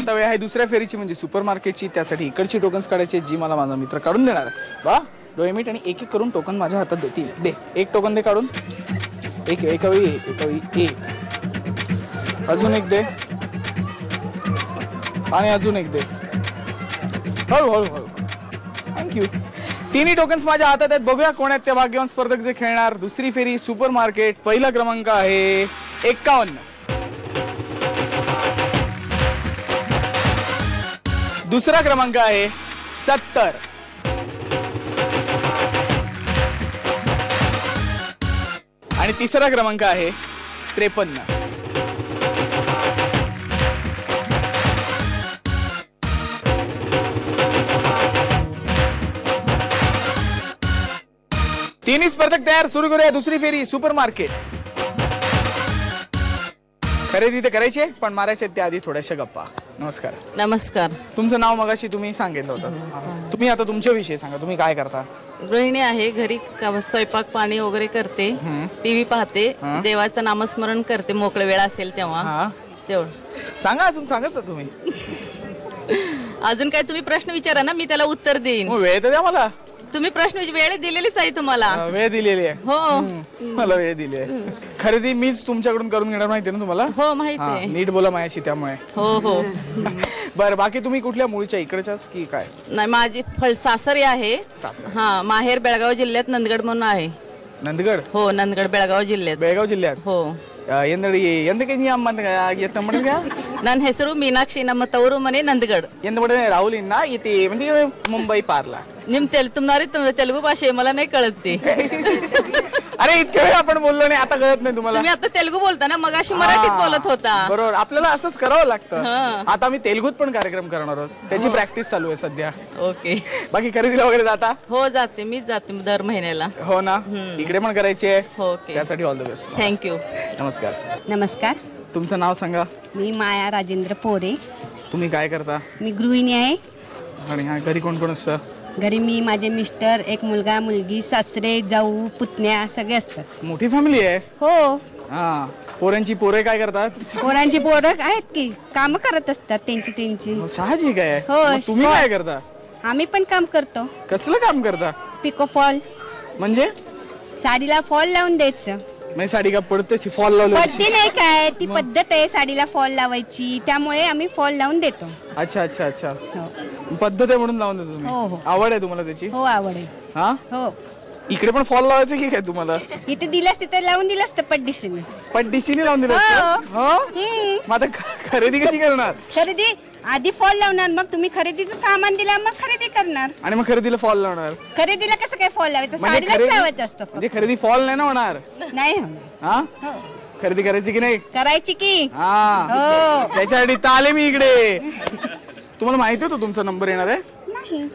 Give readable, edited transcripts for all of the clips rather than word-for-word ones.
आता वेळ आहे दुसऱ्या फेरीची म्हणजे सुपर मार्केटची. त्यासाठी इकडची टोकन्स काढायची जी मला माझा मित्र काढून देणार. वा डोळे मीट आणि एक एक करून टोकन माझ्या हातात देतील. दे एक टोकन दे काढून. एकावेळी एक. अजून एक दे आणि अजून एक दे. हळू. थँक्यू. तिन्ही टोकन्स माझ्या हातात आहेत. बघूया कोण आहेत ते भाग्यवान स्पर्धक जे खेळणार दुसरी फेरी सुपर मार्केट. पहिला क्रमांक आहे 51. दुसरा क्रमांक आहे 70. आणि तिसरा क्रमांक आहे 53. तिन्ही स्पर्धक तयार. सुरू करूया दुसरी फेरी सुपर मार्केट. खरेदी तर करायची पण मारायचे त्याआधी थोड्याशा गप्पा. नमस्कार. नमस्कार. तुमचं नाव मगाशी तुम्ही सांगितलं होतं. तुम्ही आता तुमच्याविषयी सांगा. तुम्ही काय करता? गृहिणी आहे. घरी स्वयंपाक पाणी वगैरे करते. टीव्ही पाहते. देवाचं नामस्मरण करते मोकळे वेळ असेल तेव्हा. तेवढं सांगा. अजून सांगत तुम्ही. अजून काय तुम्ही प्रश्न विचारा ना, मी त्याला उत्तर देईन. वेळ तर द्या मला. तुम्ही प्रश्न वेळ दिलेलीच आहे तुम्हाला. वेळ दिलेली आहे. हो मला वेळ दिली आहे. खरेदी मीच तुमच्याकडून करून घेणार माहिती ना तुम्हाला. हो माहिती आहे. नीट बोला माझ्याशी त्यामुळे. हो. बरं बाकी तुम्ही कुठल्या मूळच्या इकडच्याच की काय? नाही माझी सासरी आहे. हा माहेर बेळगाव जिल्ह्यात नंदगड म्हणून आहे. नंदगड. हो नंदगड बेळगाव जिल्ह्यात. बेळगाव जिल्ह्यात. हो. ಎಂದಕ್ಕೆ ಅಮ್ಮ ನನ್ನ ಹೆಸರು ಮೀನಾಕ್ಷಿ. ನಮ್ಮ ತವರು ಮನೆ ನಂದಗಡ್. राहुल इथे म्हणजे मुंबई पारला. तुम्हारी तेलुगू भाषा मला नाही कळत ती. अरे इतक्या वेळ आपण बोललो नाही आता कळत नाही तुम्हाला. तुम्ही आता तेलुगू बोलता ना, मगाशी मराठीत बोलत होता. बरोबर. आपल्याला असंच करावं लागतं. आता मी तेलुगूत पण कार्यक्रम करणार आहोत. त्याची प्रॅक्टिस चालू आहे सध्या. ओके. बाकी खरेदीला वगैरे जाता? हो जाते. मीच जाते दर महिन्याला. हो ना. इकडे पण करायची आहे. ओके. त्यासाठी ऑल द बेस्ट. थँक्यू. नमस्कार. नमस्कार. तुमचं नाव सांगा. मी माया राजेंद्र पोरे. तुम्ही काय करता? मी गृहिणी आहे. आणि हा घरी कोण कोण असतं? घरी मी, माझे मिस्टर, एक मुलगा मुलगी, सासरे जाऊ पुतण्या सगळे असतात. मोठी फॅमिली आहे. हो. हा. पोरांची पोरे काय करतात? पोरांची पोरं आहेत की काम करत असतात त्यांची. साहजिक आहे. हो. मग तुम्ही काय करता? आम्ही पण काम करतो. कसलं काम करता? Pico fall. म्हणजे साडीला फॉल लावून द्यायचं. मी साडी का पडते फॉल लावली? पडते नाही काय, ती पद्धत आहे साडीला फॉल लावायची. त्यामुळे आम्ही फॉल लावून देतो. अच्छा. पद्धत आहे म्हणून लावून देतो तुम्ही. हो. आवड आहे तुम्हाला त्याची? हो आवड आहे. हा. हो. इकडे पण फॉल लावायचं की काय तुम्हाला? इथे दिलास तिथे लावून दिलं असतं पड्डीशीने. पड्डीशीने लावून दिलं असतं? हो. मग आता खरेदी कशी करणार? खरेदी आधी फॉल लावणार, मग तुम्ही खरेदीचं सामान दिला मग खरेदी करणार. आणि मग खरेदीला फॉल लावणार? खरेदीला कसं काय फॉल लावायचं? म्हणजे साडीलाच लावायचं असतं. म्हणजे खरेदी फॉल नाही ना होणार? नाही. हा. खरेदी करायची की नाही? करायची की. हा. त्याच्यासाठी आले मी इकडे. तुम्हाला माहिती होतं तुमचा नंबर येणार आहे?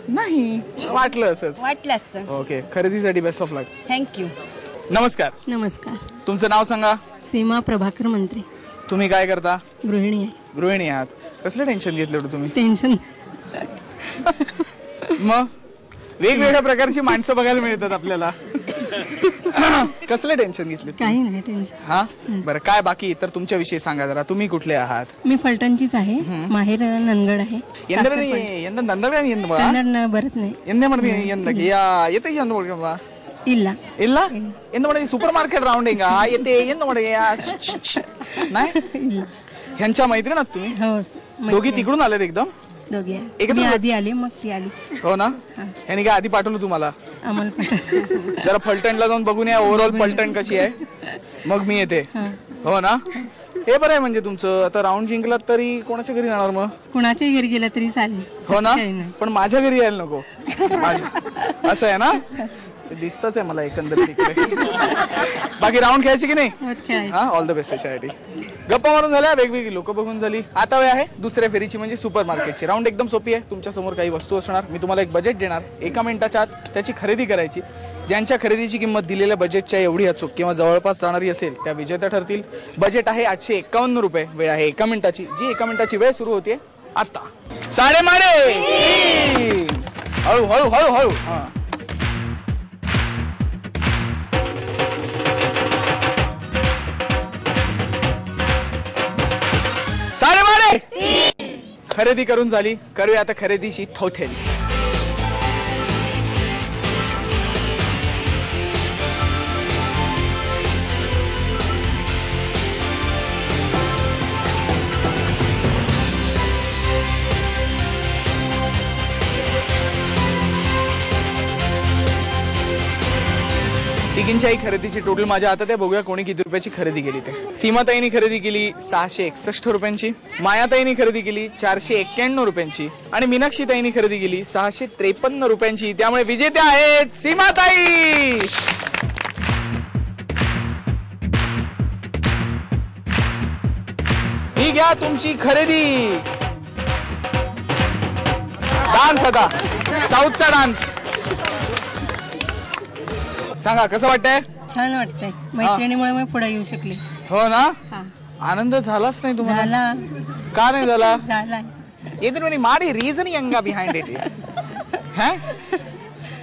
नाही. वाटलं असं. ओके. खरेदीसाठी बेस्ट ऑफ लक. थँक्यू. नमस्कार. नमस्कार. तुमचं नाव सांगा. सीमा प्रभाकर मंत्री. तुम्ही काय करता? गृहिणी आहे. गृहिणी आहात. कसलं टेन्शन घेतलं होतं तुम्ही? टेन्शन मग वेगवेगळ्या प्रकारची माणसं बघायला मिळतात आपल्याला. कसलं टेन्शन घेतलं? काही नाही टेन्शन. हा. बरं काय बाकी तर तुमच्याविषयी सांगा जरा. तुम्ही कुठले आहात? मी फलटणचीच आहे. माहेर नंदगड आहे. बरत नाही. ಇಲ್ಲ ಸೂಪರ್ ಮಾರ್ಕೆಟ್ ರೌಂಡಿಂಗ್ नाही ह्यांच्या मैत्रिणात तुम्ही? हो. दोघी तिकडून आलेत एकदम? दोघे एकदम मी आधी आली मग ती आली. हो ना. यांनी काय आधी पाठवलं तुम्हाला? आम्हाला जरा फलटणला जाऊन बघून या ओव्हरऑल फलटण कशी आहे. मग मी येते. हो ना. हे बरं आहे म्हणजे तुमचं आता राऊंड जिंकलात तरी कोणाच्या घरी जाणार मग? कुणाच्या घरी गेला तरी चालेल. हो ना. पण माझ्या घरी यायला नको. असं आहे ना. दिसतच आहे मला एकंदरीत इकडे. बाकी राऊंड खेळायची की नाही? हा. ऑल द बेस्ट त्याच्यासाठी. गप्पा मारून झाल्या, वेगवेगळी लोक बघून झाली. आता वेळ आहे दुसऱ्या फेरीची म्हणजे सुपर मार्केटची. राऊंड एकदम सोपी आहे. तुमच्या समोर काही वस्तू असणार. मी तुम्हाला एक बजेट देणार. 1 मिनिटाच्या आत त्याची खरेदी करायची. ज्यांच्या खरेदीची किंमत दिलेल्या बजेटच्या एवढी अचूक किंवा जवळपास जाणारी असेल त्या विजेत्या ठरतील. बजेट आहे 851 रुपये. वेळ आहे 1 मिनिटाची. जी 1 मिनिटाची वेळ सुरू होते आता. साडे माडे. हळू हळू हळू हळू. हा. खरेदी करून झाली. करूया आता खरेदीची थोथेली. तिघींच्याही खरेदीची टोटल माझ्या हातात आहे. बघूया कोणी किती रुपयाची खरेदी केली ते. सीमाताईंनी खरेदी केली 661 रुपयांची, मायाताईंनी खरेदी केली 491 रुपयांची आणि मीनाक्षीताईंनी खरेदी केली 653 रुपयांची. त्यामुळे विजेत्या आहेत सीमाताई. ही घ्या तुमची खरेदी. डान्स आता साऊथचा डान्स. सांगा कसं वाटतंय? छान वाटतंय. मैत्रिणीमुळे मी पुढे येऊ शकले. हो ना. हा. आनंद झालाच नाही तुम्हाला? झाला. का नाही झाला? झालाय. येते माडी रिझनिंग अंगा बिहाइंड इट.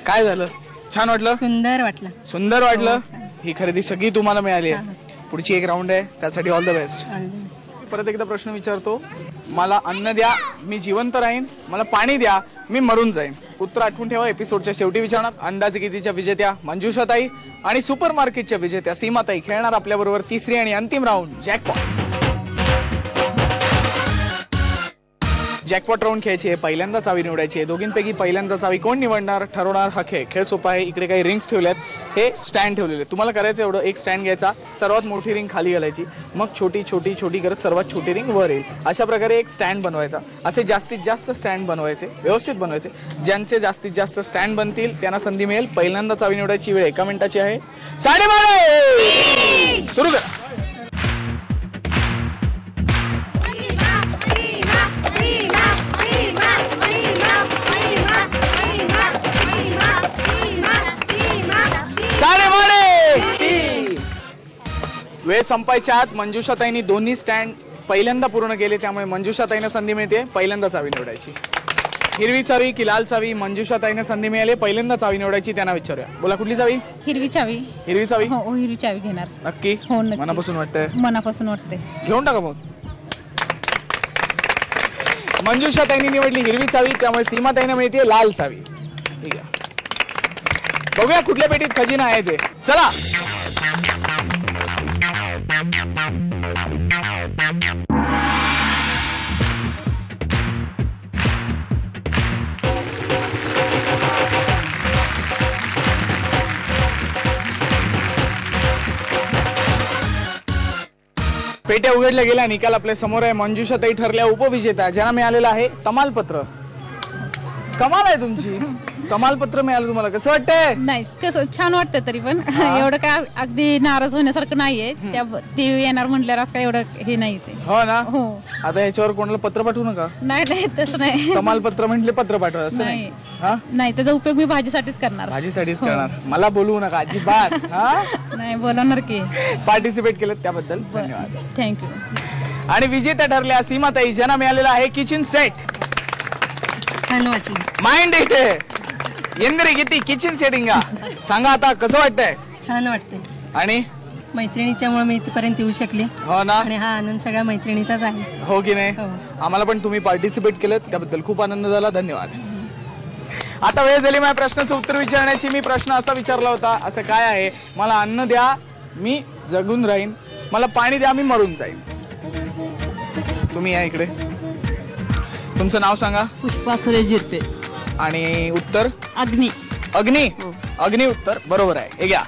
काय झालं? छान वाटलं? सुंदर वाटलं. सुंदर वाटलं. हो, छान. ही खरेदी सगळी तुम्हाला मिळाली आहे. पुढची एक राऊंड आहे, त्यासाठी all the best. All the best. परत एकदा प्रश्न विचारतो. मला अन्न द्या, मी जिवंत राहीन. मला पाणी द्या, मी मरून जाईन. उत्तर आठवून ठेवा. एपिसोडच्या शेवटी विचारणार. अंदाजे कितीच्या विजेत्या मंजुषाताई आणि सुपरमार्केटच्या विजेत्या सीमाताई खेळणार आपल्या बरोबर तिसरी आणि अंतिम राऊंड जॅकपॉट. जॅकपॉट राऊंड खेळायची आहे. पहिल्यांदा चावी निवडायची आहे. दोघींपैकी पहिल्यांदा चावी कोण निवडणार ठरवणार हा खेळ. खेळ सोपा आहे. इकडे काही रिंग्स ठेवल्यात, हे स्टँड ठेवलेले. तुम्हाला करायचं एवढं, एक स्टँड घ्यायचा, सर्वात मोठी रिंग खाली घालायची, मग छोटी छोटी छोटी करत सर्वात छोटी रिंग वर येईल. अशा प्रकारे एक स्टँड बनवायचा. असे जास्तीत जास्त स्टँड बनवायचे, व्यवस्थित बनवायचे. ज्यांचे जास्तीत जास्त स्टँड बनतील त्यांना संधी मिळेल. पहिल्यांदा चावी निवडायची वेळ 1 मिनिटाची आहे. 12:30 सुरू करा. वेळ संपायच्या आत मंजुषाताईंनी दोन्ही स्टँड पहिल्यांदा पूर्ण केले, त्यामुळे मंजुषाताईंना संधी मिळते पहिल्यांदा चावी निवडायची. हिरवी चावी की लाल चावी? मंजुषाताईंना संधी मिळाली पहिल्यांदा चावी निवडायची. त्यांना विचारूया. बोला कुठली चावी? हिरवी चावी. हिरवी चावी? हो, हिरवी चावी घेणार. नक्की? हो, नक्की. मनापासून वाटतंय? मनापासून वाटते. घेऊन टाका मग. मंजुषाताईंनी निवडली हिरवी चावी, त्यामुळे सीमाताईंना मिळते लाल चावी. ठीक आहे, बघूया कुठल्या पेटीत खजिना आहे ते. चला. पेट्या उघडल्या गेल्या. निकाल आपल्या समोर आहे. मंजुषाताई ठरल्या उपविजेत्या, ज्यांना मिळालेलं आहे तमालपत्र. कमाल आहे तुमची. तमालपत्र मिळालं तुम्हाला. कसं वाटतंय? नाही, कसं छान वाटतं तरी पण एवढं काय अगदी नाराज होण्यासारखं नाहीये. त्या टीव्ही येणार म्हटल्यावर असं काय एवढं हे नाही ते. हो ना. हो. आता याच्यावर कोणाला पत्र पाठवू नका. नाही नाही तसं नाही. तमालपत्र म्हटले पत्र पाठवा असं नाही. हा, नाही, त्याचा उपयोग मी भाजीसाठीच करणार. भाजीसाठीच करणार. मला बोलवू नका अजिबात. हा, नाही बोलवणार की. पार्टिसिपेट केलं त्याबद्दल धन्यवाद. थँक्यू. आणि विजेत्या ठरल्या सीमाताई, ज्यांना मिळालेला आहे किचन सेट. छान वाटलं. माइंड इथे यंदरी किती किचन सेटिंग. सांगा आता कसं वाटतंय? छान वाटतंय. आणि मैत्रिणीच्यामुळे मी इथपर्यंत येऊ शकले. हो ना. आणि हा आनंद सगळ्या मैत्रिणीचाच आहे. हो की नाही? हो. आम्हाला पण तुम्ही पार्टिसिपेट केलं त्याबद्दल खूप आनंद झाला. धन्यवाद. आता वेळ झाली माझ्या प्रश्नाचं उत्तर विचारण्याची. मी प्रश्न असा विचारला होता, असं काय आहे? मला अन्न द्या, मी जगून राहीन. मला पाणी द्या, मी मरून जाईन. तुम्ही या इकडे. तुमचं नाव सांगा. पुष्पा सुरेश जिरते. आणि उत्तर? अग्नी. अग्नी. अग्नी उत्तर बरोबर आहे. हे घ्या.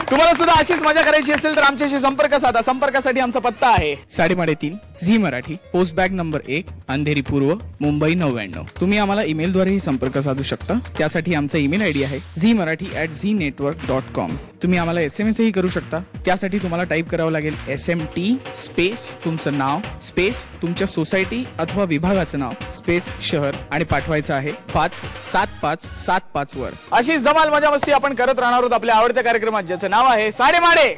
तुम्हाला सुद्धा अशीच मजा करायची असेल तर आमच्याशी संपर्क साधा. संपर्कासाठी आमचा पत्ता आहे 3:30 Zee Marathi, post bag number 1, Andheri पूर्व, मुंबई 99. तुम्ही आम्हाला ईमेलद्वारेही संपर्क साधू शकता. त्यासाठी आमचा ईमेल आयडी आहे zmarathi@znetwork.com. तुम्ही आम्हाला SMS ही करू शकता. त्यासाठी तुम्हाला टाईप करावं लागेल SMT स्पेस तुमचं नाव स्पेस तुमच्या सोसायटी अथवा विभागाचं नाव स्पेस शहर आणि पाठवायचं आहे 57575 वर. अशी जमाल मजा मस्ती आपण करत राहणार आहोत आपल्या आवडत्या कार्यक्रमात, ज्याचं नाव आहे साडे माडे.